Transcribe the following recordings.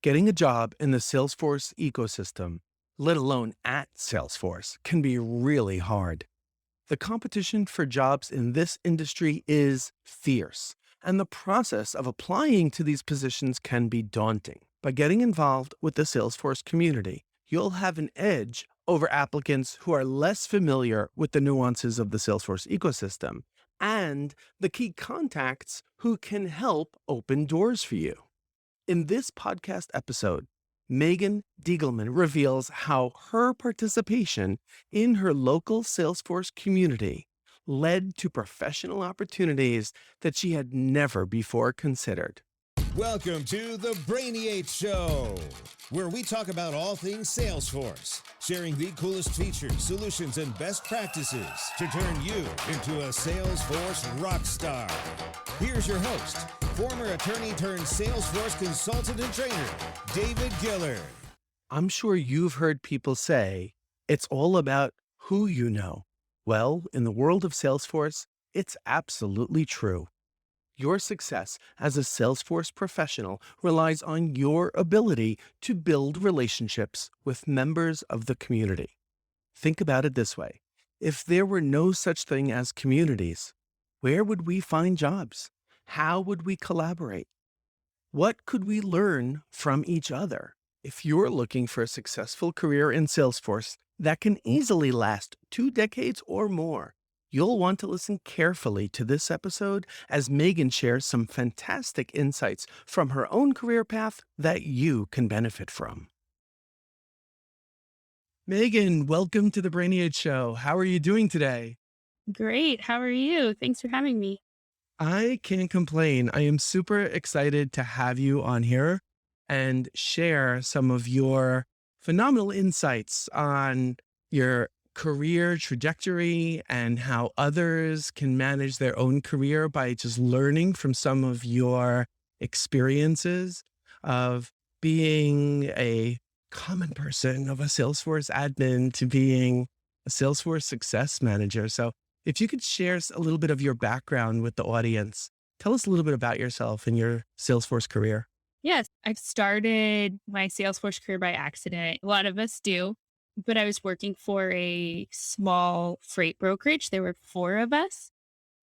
Getting a job in the Salesforce ecosystem, let alone at Salesforce, can be really hard. The competition for jobs in this industry is fierce, and the process of applying to these positions can be daunting. By getting involved with the Salesforce community, you'll have an edge over applicants who are less familiar with the nuances of the Salesforce ecosystem and the key contacts who can help open doors for you. In this podcast episode, Meagan Diegelman reveals how her participation in her local Salesforce community led to professional opportunities that she had never before considered. Welcome to the Brainiate Show, where we talk about all things Salesforce, sharing the coolest features, solutions, and best practices to turn you into a Salesforce rock star. Here's your host, former attorney turned Salesforce consultant and trainer, David Giller. I'm sure you've heard people say, it's all about who you know. Well, in the world of Salesforce, it's absolutely true. Your success as a Salesforce professional relies on your ability to build relationships with members of the community. Think about it this way. If there were no such thing as communities, where would we find jobs? How would we collaborate? What could we learn from each other? If you're looking for a successful career in Salesforce that can easily last 2 decades or more, you'll want to listen carefully to this episode as Meagan shares some fantastic insights from her own career path that you can benefit from. Meagan, welcome to the Brainiate Show. How are you doing today? Great. How are you? Thanks for having me. I can't complain. I am super excited to have you on here and share some of your phenomenal insights on your career trajectory and how others can manage their own career by just learning from some of your experiences of being a common person, of a Salesforce admin to being a Salesforce success manager. So if you could share a little bit of your background with the audience, tell us a little bit about yourself and your Salesforce career. Yes, I've started my Salesforce career by accident. A lot of us do, but I was working for a small freight brokerage. There were 4 of us,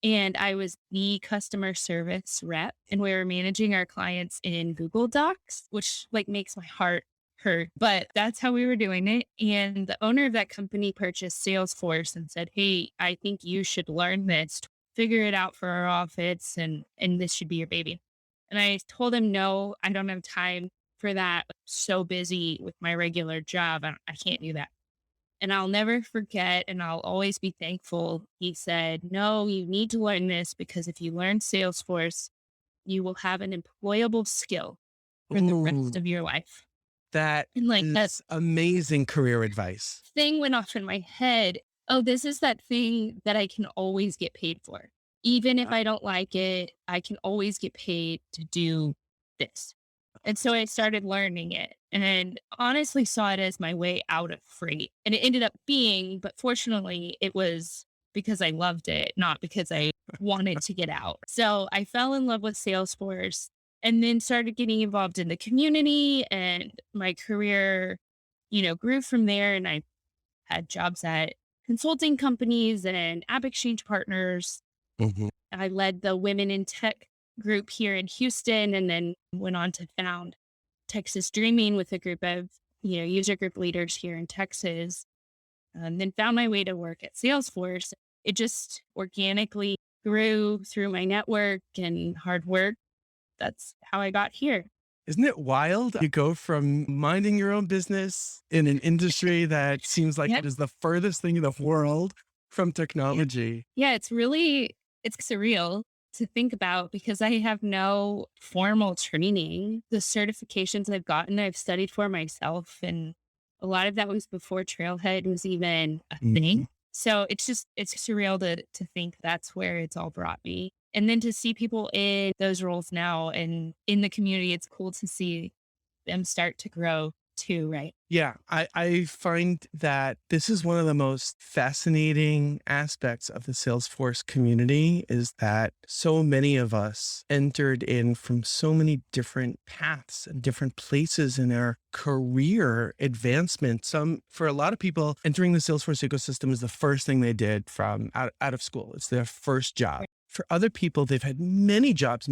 and I was the customer service rep, and we were managing our clients in Google Docs, which makes my heart hurt, but that's how we were doing it. And the owner of that company purchased Salesforce and said, "Hey, I think you should learn this, figure it out for our office, and this should be your baby." And I told him, "No, I don't have time for that. I'm so busy with my regular job. I can't do that." And I'll never forget, and I'll always be thankful. He said, "No, you need to learn this because if you learn Salesforce, you will have an employable skill for the Ooh, rest of your life." that And that is amazing career advice. thing went off in my head. Oh, this is that thing that I can always get paid for. Even if I don't like it, I can always get paid to do this. And so I started learning it and honestly saw it as my way out of freight. And it ended up being, but fortunately, it was because I loved it, not because I wanted to get out. So I fell in love with Salesforce and then started getting involved in the community, and my career, grew from there. And I had jobs at consulting companies and app exchange partners. Mhm. I led the Women in Tech group here in Houston, and then went on to found Texas Dreaming with a group of, user group leaders here in Texas. And then found my way to work at Salesforce. It just organically grew through my network and hard work. That's how I got here. Isn't it wild? You go from minding your own business in an industry that seems like Yeah. it is the furthest thing in the world from technology. Yeah, it's surreal to think about because I have no formal training. The certifications I've gotten, I've studied for myself. And a lot of that was before Trailhead was even a Mhm. thing. So it's surreal to think that's where it's all brought me. And then to see people in those roles now and in the community, it's cool to see them start to grow too, right? Yeah, I find that this is one of the most fascinating aspects of the Salesforce community is that so many of us entered in from so many different paths and different places in our career advancement. For a lot of people, entering the Salesforce ecosystem is the first thing they did from out of school. It's their first job. Right. For other people, they've had many jobs,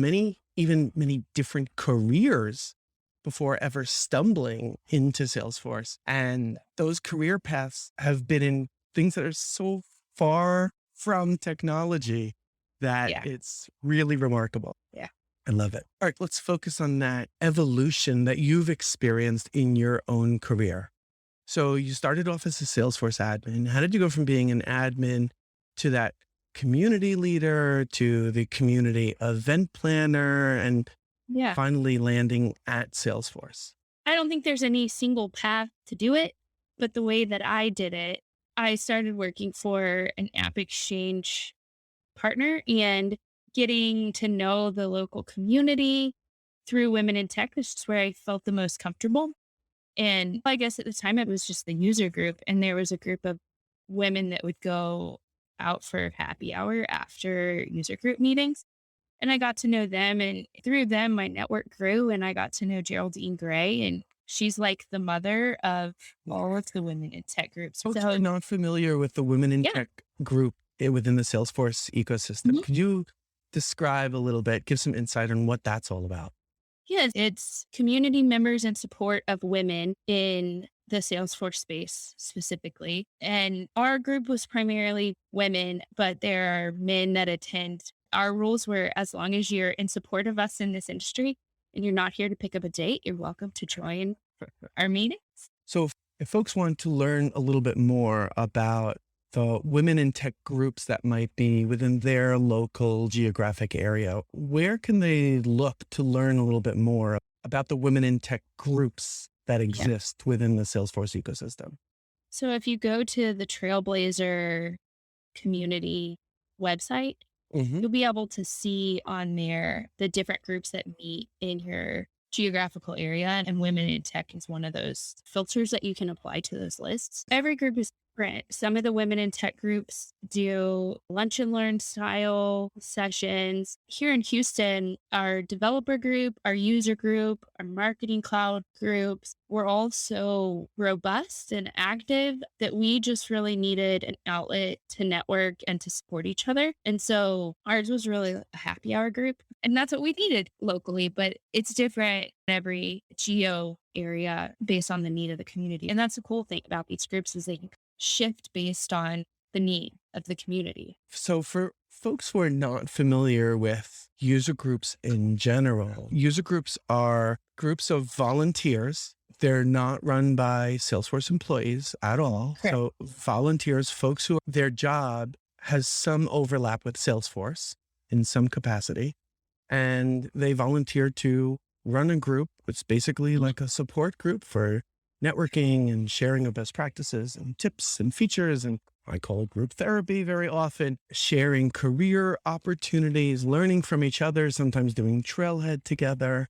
even many different careers before ever stumbling into Salesforce. And those career paths have been in things that are so far from technology that Yeah. it's really remarkable. Yeah. I love it. All right, let's focus on that evolution that you've experienced in your own career. So you started off as a Salesforce admin. How did you go from being an admin to that community leader to the community event planner and Yeah. finally landing at Salesforce? I don't think there's any single path to do it, but the way that I did it, I started working for an app exchange partner and getting to know the local community through women in tech, which is where I felt the most comfortable. And I guess at the time it was just the user group, and there was a group of women that would go out for happy hour after user group meetings. And I got to know them, and through them, my network grew, and I got to know Geraldine Gray, and she's like the mother of all of the women in tech groups. Folks who are So, not familiar with the Women in yeah. Tech group within the Salesforce ecosystem, Mhm. could you describe a little bit, give some insight on what that's all about? Yes, it's community members and support of women in the Salesforce space specifically. And our group was primarily women, but there are men that attend. Our rules were as long as you're in support of us in this industry and you're not here to pick up a date, you're welcome to join our meetings. So if folks want to learn a little bit more about the women in tech groups that might be within their local geographic area, where can they look to learn a little bit more about the women in tech groups that Yeah. exist within the Salesforce ecosystem? So if you go to the Trailblazer community website, Hmm. you'll be able to see on there the different groups that meet in your geographical area. And women in tech is one of those filters that you can apply to those lists. Every group is different. Some of the women in tech groups do lunch and learn style sessions. Here in Houston, our developer group, our user group, our marketing cloud groups, we're all so robust and active that we just really needed an outlet to network and to support each other. And so ours was really a happy hour group. And that's what we needed locally, but it's different in every geo area based on the need of the community. And that's the cool thing about these groups is they can shift based on the need of the community. So, for folks who are not familiar with user groups in general, user groups are groups of volunteers. They're not run by Salesforce employees at all. Correct. So, volunteers, folks who their job has some overlap with Salesforce in some capacity, and they volunteer to run a group. It's basically like a support group for networking and sharing of best practices and tips and features. And I call it group therapy very often, sharing career opportunities, learning from each other, sometimes doing trailhead together.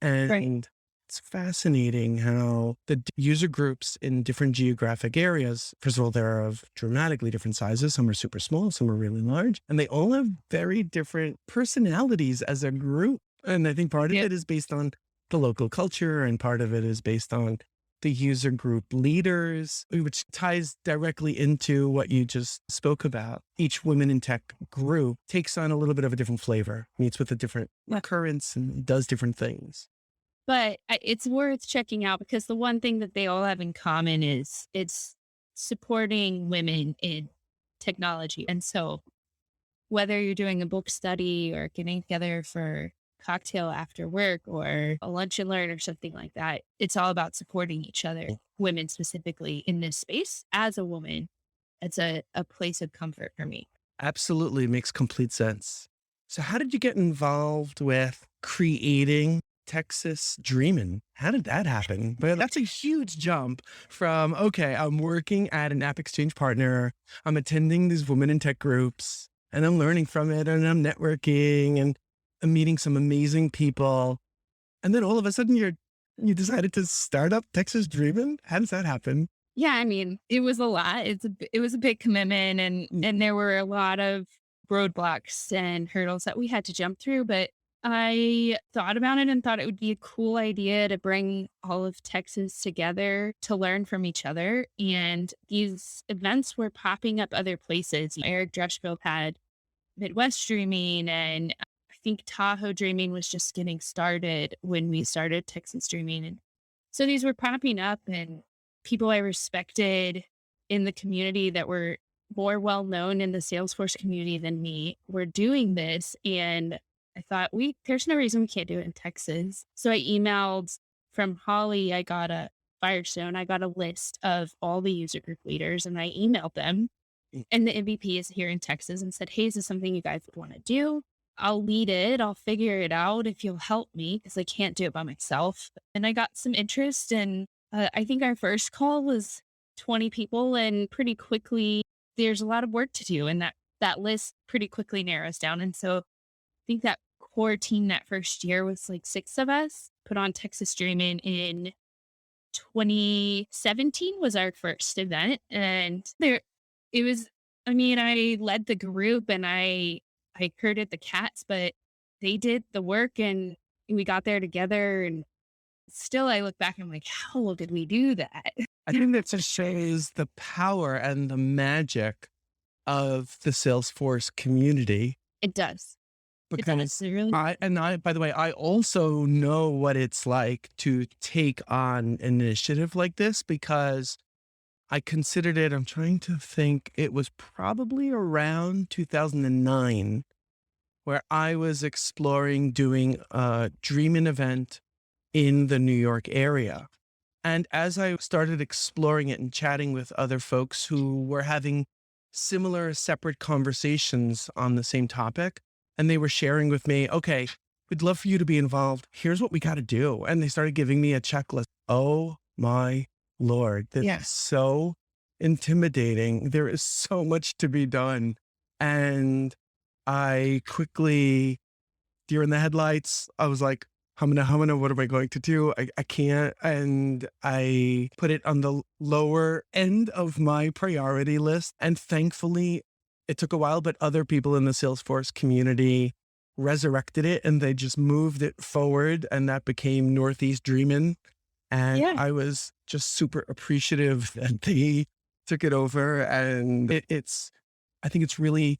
Right. And it's fascinating how the user groups in different geographic areas, first of all, they're of dramatically different sizes. Some are super small, some are really large, and they all have very different personalities as a group. And I think part of Yep. it is based on the local culture, and part of it is based on the user group leaders, which ties directly into what you just spoke about. Each women in tech group takes on a little bit of a different flavor, meets with a different Yeah. currents and does different things. But it's worth checking out because the one thing that they all have in common is it's supporting women in technology. And so whether you're doing a book study or getting together for cocktail after work or a lunch and learn or something like that, it's all about supporting each other, women specifically in this space. As a woman, it's a place of comfort for me. Absolutely makes complete sense. So how did you get involved with creating Texas Dreamin'? How did that happen? But that's a huge jump from, okay, I'm working at an app exchange partner. I'm attending these women in tech groups and I'm learning from it and I'm networking and I'm meeting some amazing people. And then all of a sudden you're You decided to start up Texas Dreamin'? How does that happen? Yeah, I mean, it was a lot. It was a big commitment Mm. and there were a lot of roadblocks and hurdles that we had to jump through, but I thought about it and thought it would be a cool idea to bring all of Texas together to learn from each other. And these events were popping up other places. Eric Dreshfield had Midwest Dreaming, and I think Tahoe Dreaming was just getting started when we started Texas Dreaming. And so these were popping up, and people I respected in the community that were more well known in the Salesforce community than me were doing this. And I thought, there's no reason we can't do it in Texas. So I emailed from Holly, I got a Firestone, I got a list of all the user group leaders and I emailed them Mm. and the MVP is here in Texas and said, "Hey, is this something you guys would want to do? I'll lead it. I'll figure it out if you'll help me because I can't do it by myself." And I got some interest. And I think our first call was 20 people. And pretty quickly, there's a lot of work to do. And that list pretty quickly narrows down. And so I think that core team that first year was like 6 of us put on Texas Dreaming in 2017 was our first event, and there it was I mean, I led the group and I herded the cats, but they did the work and we got there together and still I look back and I'm like, "How did we do that?" I think that just shows the power and the magic of the Salesforce community It does. It does. because It really by the way, I also know what it's like to take on an initiative like this because I considered it, I'm trying to think, it was probably around 2009 where I was exploring doing a Dreamin' event in the New York area. And as I started exploring it and chatting with other folks who were having similar separate conversations on the same topic, and they were sharing with me, okay, we'd love for you to be involved. Here's what we got to do. And they started giving me a checklist. Oh my Lord, this is so intimidating. There is so much to be done. And I quickly, deer in the headlights, I was like, humana, what am I going to do? I can't. And I put it on the lower end of my priority list. And thankfully, it took a while, but other people in the Salesforce community resurrected it and they just moved it forward. And that became Northeast Dreamin'. And Yeah. I was just super appreciative that they took it over. And I think it's really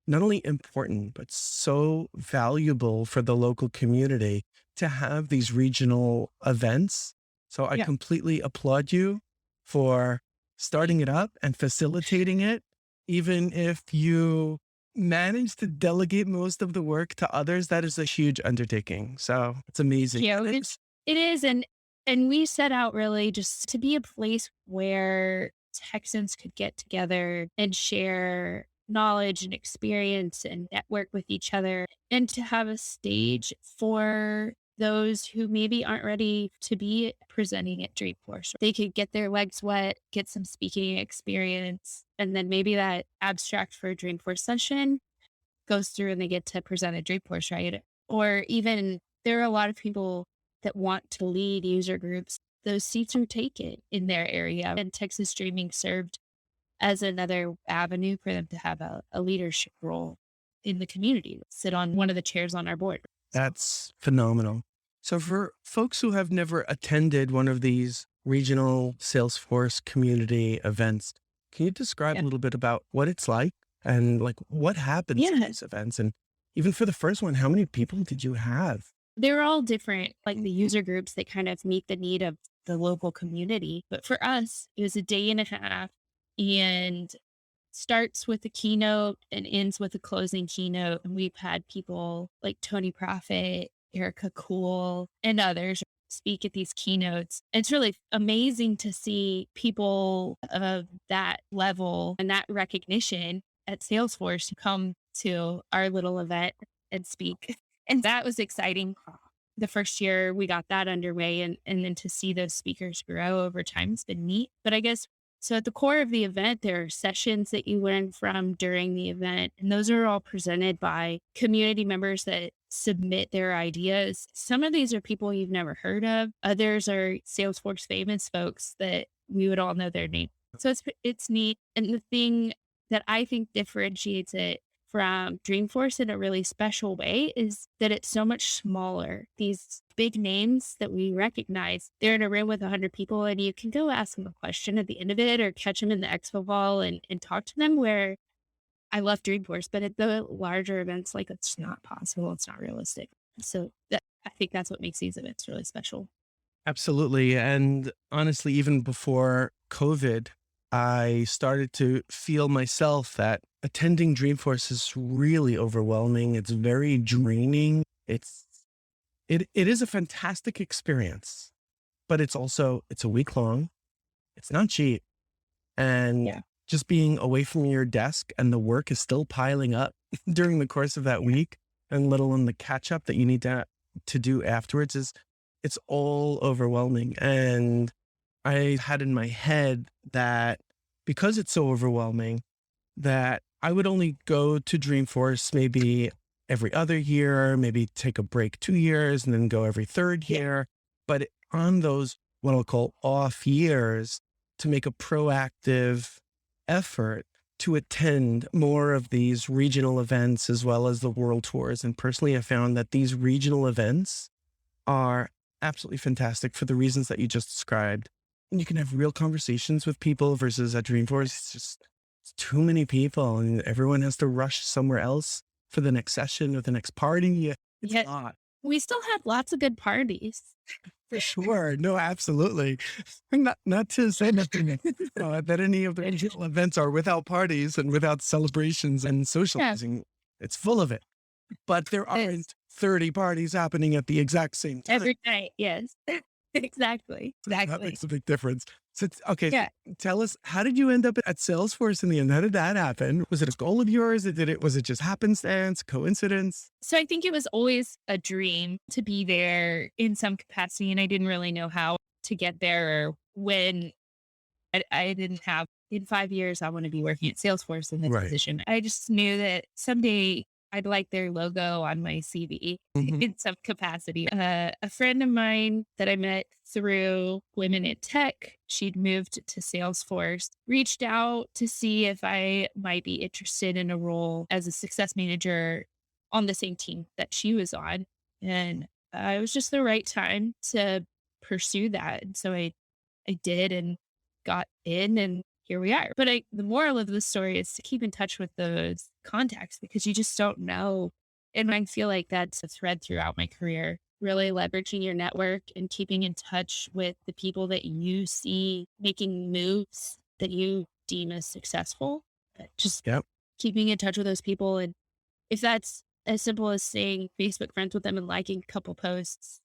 not only important, but so valuable for the local community to have these regional events. So I Yeah. completely applaud you for starting it up and facilitating it, even if you manage to delegate most of the work to others. That is a huge undertaking. So it's amazing. You know, it is, and we set out really just to be a place where Texans could get together and share knowledge and experience and network with each other and to have a stage for those who maybe aren't ready to be presenting at Dreamforce. They could get their legs wet, get some speaking experience, and then maybe that abstract for a Dreamforce session goes through and they get to present at Dreamforce, right? Or even there are a lot of people that want to lead user groups. Those seats are taken in their area. And Texas Streaming served as another avenue for them to have a leadership role in the community, sit on one of the chairs on our board. That's phenomenal. So for folks who have never attended one of these regional Salesforce community events, can you describe a Yeah. little bit about what it's like and like what happens at Yeah. these events? And even for the first one, how many people did you have? They're all different, like the user groups that kind of meet the need of the local community. But for us, it was a day and a half and starts with a keynote and ends with a closing keynote. And we've had people like Tony Profit, Erica Cool, and others speak at these keynotes. It's really amazing to see people of that level and that recognition at Salesforce come to our little event and speak. And that was exciting. The first year we got that underway and then to see those speakers grow over time has been neat. But I guess so at the core of the event, there are sessions that you learn from during the event, and those are all presented by community members that submit their ideas. Some of these are people you've never heard of. Others are Salesforce famous folks that we would all know their name. So it's neat. And the thing that I think differentiates it from Dreamforce in a really special way is that it's so much smaller. These big names that we recognize, they're in a room with 100 people and you can go ask them a question at the end of it or catch them in the expo hall and talk to them where I love Dreamforce, but at the larger events, like it's not possible. It's not realistic. So I think that's what makes these events really special. Absolutely. And honestly, even before COVID, I started to feel myself that attending Dreamforce is really overwhelming. It's very draining. It is a fantastic experience, but it's a week long. It's not cheap. And Yeah. just being away from your desk and the work is still piling up during the course of that week, and let alone the catch up that you need to do afterwards, it's all overwhelming. And I had in my head that because it's so overwhelming, that I would only go to Dreamforce maybe every other year, maybe take a break 2 years and then go every third Yeah. year. But on those, what I'll call off years, to make a proactive effort to attend more of these regional events as well as the world tours. And personally, I found that these regional events are absolutely fantastic for the reasons that you just described. And you can have real conversations with people versus at Dreamforce. It's too many people and everyone has to rush somewhere else for the next session or the next party. Yeah, it's Yet not. we still had lots of good parties. For sure. No, absolutely. Not to say nothing that any of the regional events are without parties and without celebrations and Yeah. socializing. It's full of it. But there It's aren't 30 parties happening at the exact same time. every night. Yes. Exactly. That Exactly. makes a big difference. Okay, so Yeah. tell us, how did you end up at Salesforce in the end? How did that happen? Was it a goal of yours? Was it just happenstance, coincidence? So I think it was always a dream to be there in some capacity, and I didn't really know how to get there or when. I didn't have in 5 years, I want to be working at Salesforce in this Right. position. I just knew that someday I'd like their logo on my CV Hmm. in some capacity. A friend of mine that I met through Women in Tech, she'd moved to Salesforce, reached out to see if I might be interested in a role as a success manager on the same team that she was on. And it was just the right time to pursue that. And so I did and got in and here we are. But the moral of the story is to keep in touch with those contacts because you just don't know. And I feel like that's a thread throughout my career, really leveraging your network and keeping in touch with the people that you see making moves that you deem as successful. Just Yep. keeping in touch with those people. And if that's as simple as saying Facebook friends with them and liking a couple posts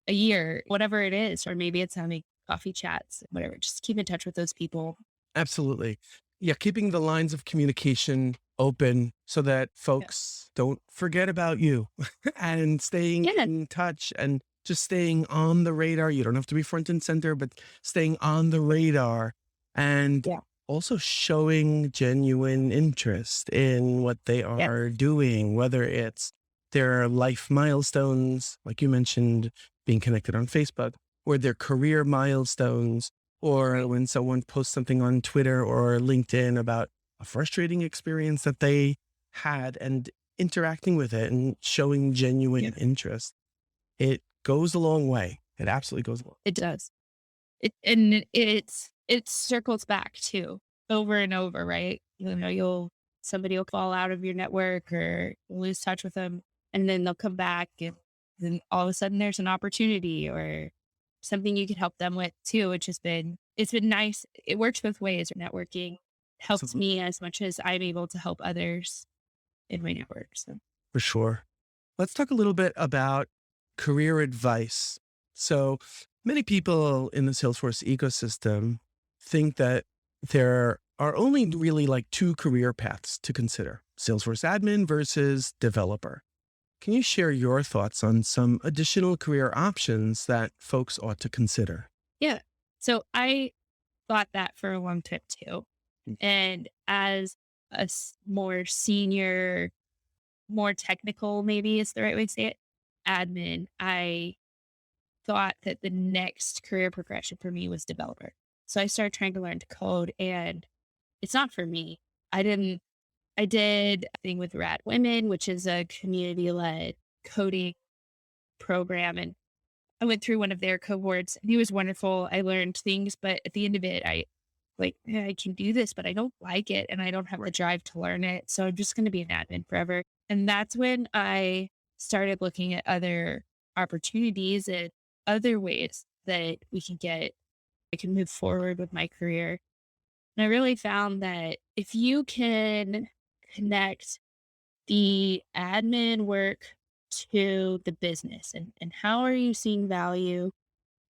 a year, whatever it is, or maybe it's having coffee chats, whatever. Just keep in touch with those people. Absolutely. Yeah, keeping the lines of communication open so that Yeah. folks don't forget about you and staying Yeah. in touch and just staying on the radar. You don't have to be front and center, but staying on the radar and Yeah. also showing genuine interest in what they Yeah. are doing, whether it's their life milestones, like you mentioned, being connected on Facebook, or their career milestones, or when someone posts something on Twitter or LinkedIn about a frustrating experience that they had and interacting with it and showing genuine Yeah. interest. It goes a long way. It absolutely goes a long. It does. It circles back too over and over, right? Somebody will fall out of your network or lose touch with them and then they'll come back and then all of a sudden there's an opportunity or something you can help them with too, which it's been nice. It works both ways. Networking helps Absolutely. me as much as I'm able to help others in my network. So For sure. Let's talk a little bit about career advice. So many people in the Salesforce ecosystem think that there are only really like two career paths to consider: Salesforce admin versus developer. Can you share your thoughts on some additional career options that folks ought to consider? yeah. So I thought that for a long time too. Mm. And as more senior, more technical, maybe is the right way to say it. admin, I thought that the next career progression for me was developer. So I started trying to learn to code, and it's not for me. I didn't, I did a thing with Rad Women, which is a community led coding program. And I went through one of their cohorts and he was wonderful. I learned things, but at the end of it, I like, "Yeah, I can do this, but I don't like it and I don't have the drive to learn it. So I'm just going to be an admin forever." And that's when I started looking at other opportunities and other ways that I can move forward with my career. And I really found that if you can connect the admin work to the business, and how are you seeing value,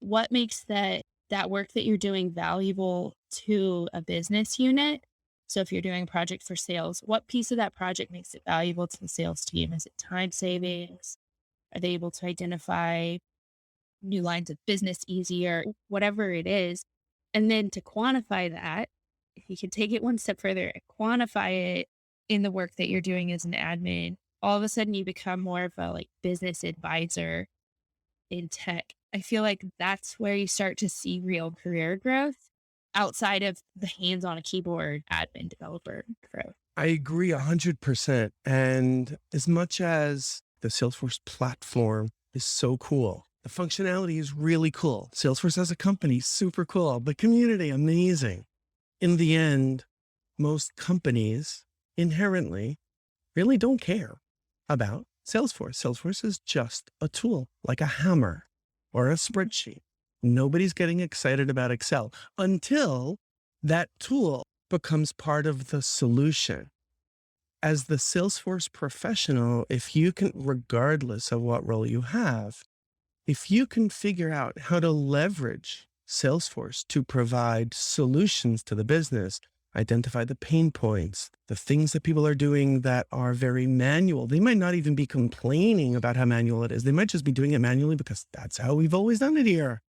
what makes that work that you're doing valuable to a business unit. So if you're doing a project for sales, what piece of that project makes it valuable to the sales team? Is it time savings? Are they able to identify new lines of business easier? Whatever it is. And then to quantify that, if you can take it one step further and quantify it in the work that you're doing as an admin, all of a sudden you become more of a like business advisor in tech. I feel like that's where you start to see real career growth outside of the hands on a keyboard admin developer growth. I agree 100%. And as much as the Salesforce platform is so cool, the functionality is really cool. Salesforce as a company, super cool. The community, amazing. In the end, most companies inherently really don't care about Salesforce. Salesforce is just a tool, like a hammer or a spreadsheet. Nobody's getting excited about Excel until that tool becomes part of the solution. As the Salesforce professional, if you can, regardless of what role you have, if you can figure out how to leverage Salesforce to provide solutions to the business, identify the pain points, the things that people are doing that are very manual. They might not even be complaining about how manual it is. They might just be doing it manually because that's how we've always done it here.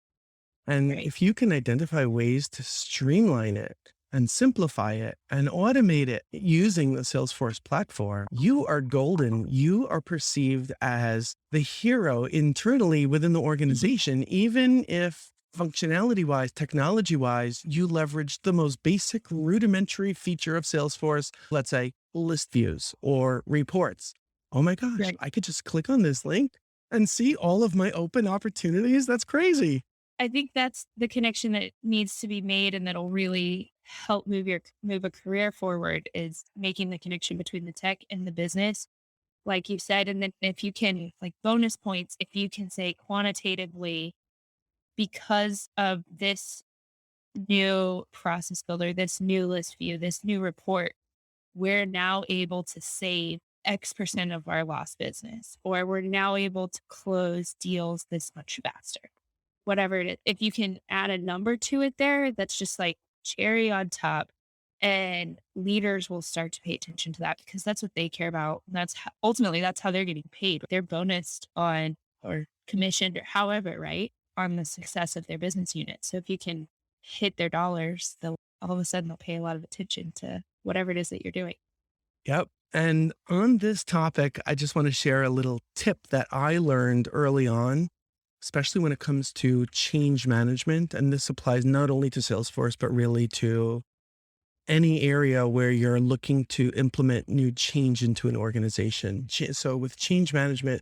And Right. if you can identify ways to streamline it and simplify it and automate it using the Salesforce platform, you are golden. You are perceived as the hero internally within the organization, even if functionality wise, technology wise, you leverage the most basic rudimentary feature of Salesforce, let's say list views or reports. Oh my gosh, Right. I could just click on this link and see all of my open opportunities. That's crazy. I think that's the connection that needs to be made and that'll really help move a career forward is making the connection between the tech and the business. Like you said, and then if you can like bonus points, if you can say quantitatively, because of this new process builder, this new list view, this new report, we're now able to save X% of our lost business, or we're now able to close deals this much faster. Whatever it is, if you can add a number to it there, that's just like cherry on top. And leaders will start to pay attention to that because that's what they care about. And ultimately that's how they're getting paid. They're bonused on or commissioned or however, right? On the success of their business unit. So if you can hit their dollars, they'll all of a sudden they'll pay a lot of attention to whatever it is that you're doing. Yep. And on this topic, I just want to share a little tip that I learned early on, especially when it comes to change management. And this applies not only to Salesforce, but really to any area where you're looking to implement new change into an organization. So with change management,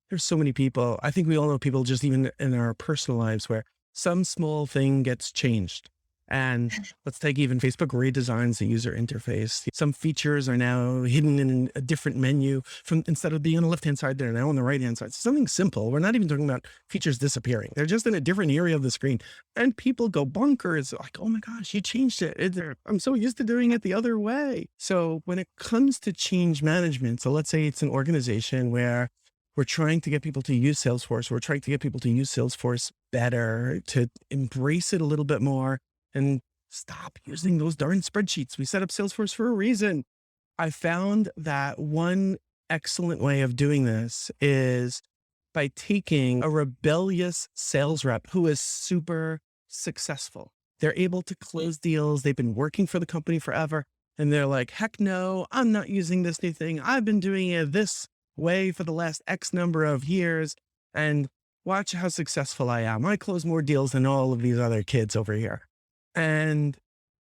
there's so many people. I think we all know people just even in our personal lives where some small thing gets changed. And let's take even Facebook redesigns the user interface. Some features are now hidden in a different menu from instead of being on the left-hand side, they're now on the right-hand side. Something simple. We're not even talking about features disappearing. They're just in a different area of the screen. And people go bonkers like, oh my gosh, you changed it. I'm so used to doing it the other way. So when it comes to change management, so let's say it's an organization where we're trying to get people to use Salesforce. We're trying to get people to use Salesforce better, to embrace it a little bit more and stop using those darn spreadsheets. We set up Salesforce for a reason. I found that one excellent way of doing this is by taking a rebellious sales rep who is super successful. They're able to close deals. They've been working for the company forever. And they're like, heck no, I'm not using this new thing. I've been doing it this way for the last X number of years. and watch how successful I am. I close more deals than all of these other kids over here. And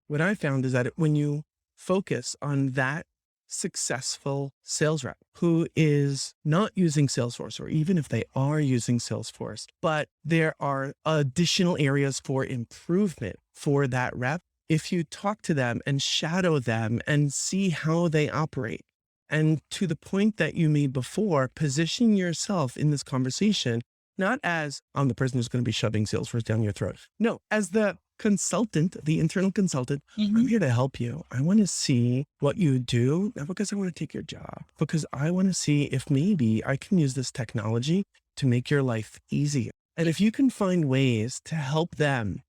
what I found is that when you focus on that successful sales rep who is not using Salesforce, or even if they are using Salesforce, but there are additional areas for improvement for that rep. If you talk to them and shadow them and see how they operate, and to the point that you made before, position yourself in this conversation, not as I'm the person who's going to be shoving Salesforce down your throat. No, as the consultant, the internal consultant. I'm here to help you. I want to see what you do, not because I want to take your job, because I want to see if maybe I can use this technology to make your life easier. And if you can find ways to help them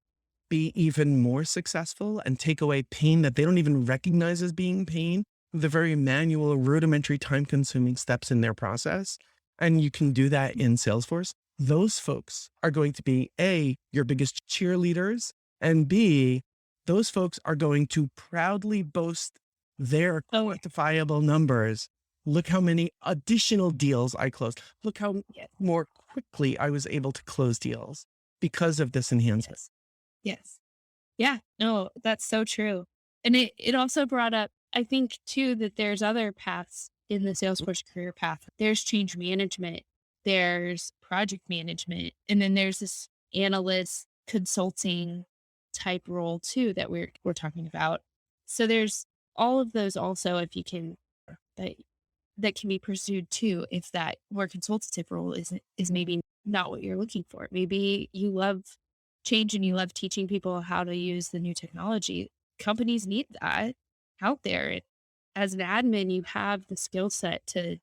be even more successful and take away pain that they don't even recognize as being pain, the very manual, rudimentary, time-consuming steps in their process, and you can do that in Salesforce, those folks are going to be A, your biggest cheerleaders, and B, those folks are going to proudly boast their Oh, quantifiable numbers. Look how many additional deals I closed. Look how yes. more quickly I was able to close deals because of this enhancement. Yes. Yes. Yeah. No, that's so true. And it also brought up, I think too, that there's other paths in the Salesforce career path. There's change management, there's project management, and then there's this analyst consulting type role too that we're talking about. So there's all of those also, if you can, that that can be pursued too, if that more consultative role is maybe not what you're looking for. Maybe you love change and you love teaching people how to use the new technology. Companies need that out there. And as an admin, you have the skill set to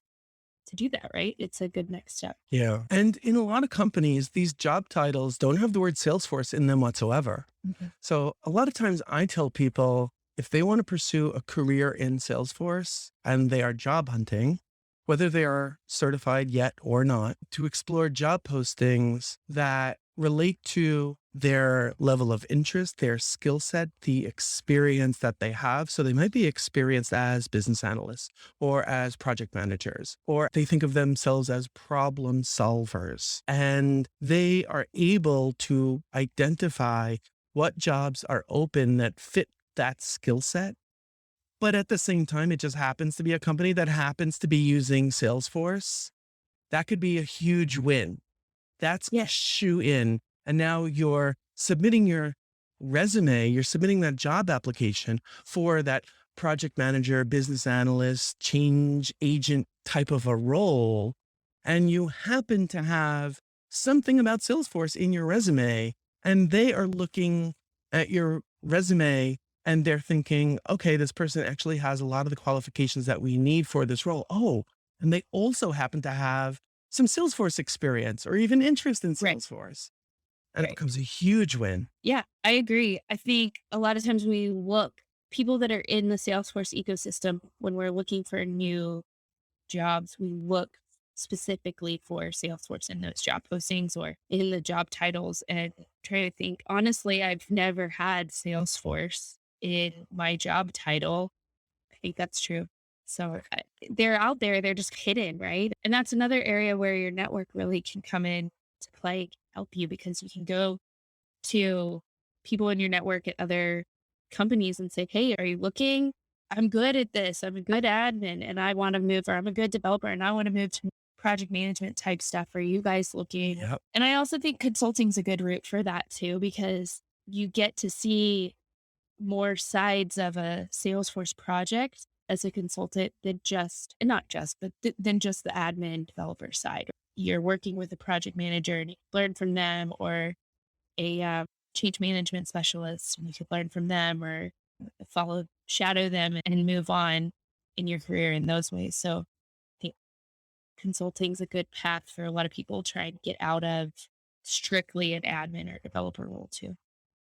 do that, right? It's a good next step. Yeah. And in a lot of companies, these job titles don't have the word Salesforce in them whatsoever. Mhm. So a lot of times I tell people if they want to pursue a career in Salesforce and they are job hunting, whether they are certified yet or not, to explore job postings that relate to their level of interest, their skill set, the experience that they have. So they might be experienced as business analysts or as project managers, or they think of themselves as problem solvers. And they are able to identify what jobs are open that fit that skill set. But at the same time, it just happens to be a company that happens to be using Salesforce. That could be a huge win. That's a Yes. shoe in. And now you're submitting your resume, you're submitting that job application for that project manager, business analyst, change agent type of a role. And you happen to have something about Salesforce in your resume, and they are looking at your resume and they're thinking, okay, this person actually has a lot of the qualifications that we need for this role. Oh, and they also happen to have some Salesforce experience or even interest in Right. Salesforce. And it Right. becomes a huge win. Yeah, I agree. I think a lot of times we look people that are in the Salesforce ecosystem when we're looking for new jobs, we look specifically for Salesforce in those job postings or in the job titles and try to think. Honestly, I've never had Salesforce in my job title. I think that's true. So they're out there, they're just hidden, right? And that's another area where your network really can come in to play, help you because you can go to people in your network at other companies and say, "Hey, are you looking? I'm good at this. I'm a good admin and I want to move, or I'm a good developer and I want to move to project management type stuff. Are you guys looking?" Yep. And I also think consulting's a good route for that too, because you get to see more sides of a Salesforce project as a consultant than just, and not just, but than just the admin developer side. You're working with a project manager and you learn from them, or a change management specialist, and you could learn from them or shadow them and move on in your career in those ways. So I think consulting is a good path for a lot of people trying to get out of strictly an admin or developer role too.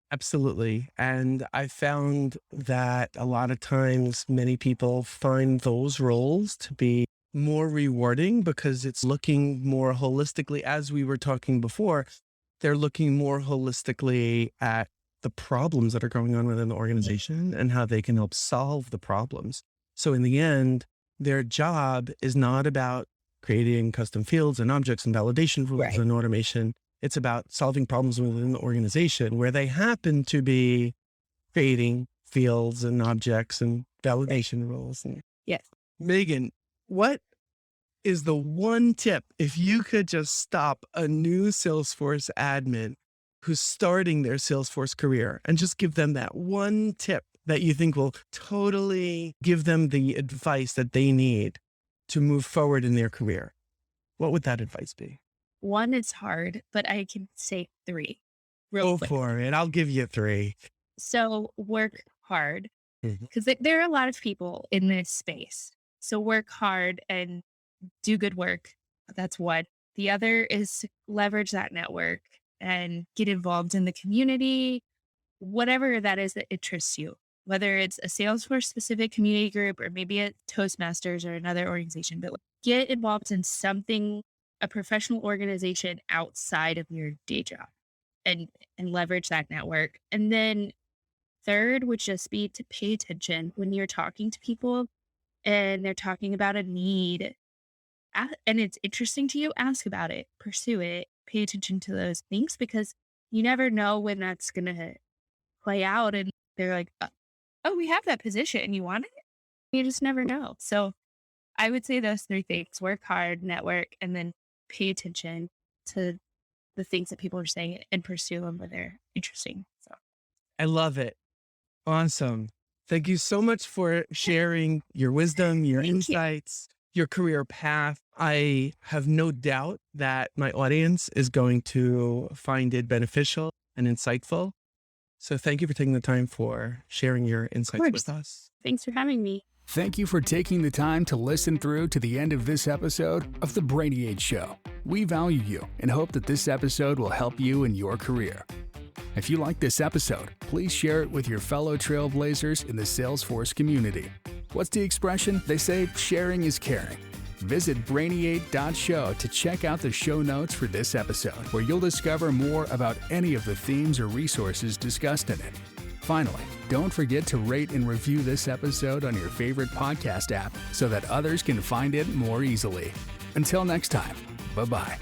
Absolutely. And I found that a lot of times many people find those roles to be more rewarding because it's looking more holistically, as we were talking before, they're looking more holistically at the problems that are going on within the organization and how they can help solve the problems. So in the end, their job is not about creating custom fields and objects and validation rules Right. and automation. It's about solving problems within the organization where they happen to be creating fields and objects and validation rules. And Yes. Meagan, what is the one tip if you could just stop a new Salesforce admin who's starting their Salesforce career and just give them that one tip that you think will totally give them the advice that they need to move forward in their career? What would that advice be? One is hard, but I can say three real Go quick. for it. I'll give you 3. So work hard Mhm. because there are a lot of people in this space. So work hard and do good work. That's one. The other is to leverage that network and get involved in the community, whatever that is that interests you, whether it's a Salesforce specific community group or maybe a Toastmasters or another organization, but get involved in something, a professional organization outside of your day job and leverage that network. And then third would just be to pay attention when you're talking to people and they're talking about a need and it's interesting to you, ask about it, pursue it, pay attention to those things because you never know when that's going to play out. And they're like, oh, we have that position and you want it? You just never know. So I would say those 3 things: work hard, network, and then pay attention to the things that people are saying and pursue them when they're interesting. So I love it. Awesome. Thank you so much for sharing your wisdom, your Thank you. insights, your career path. I have no doubt that my audience is going to find it beneficial and insightful. So thank you for taking the time for sharing your insights course. with us. Thanks for having me. Thank you for taking the time to listen through to the end of this episode of The Brainy Age Show. We value you and hope that this episode will help you in your career. If you like this episode, please share it with your fellow trailblazers in the Salesforce community. What's the expression? They say sharing is caring. Visit brainy8.show to check out the show notes for this episode, where you'll discover more about any of the themes or resources discussed in it. Finally, don't forget to rate and review this episode on your favorite podcast app so that others can find it more easily. Until next time, bye-bye.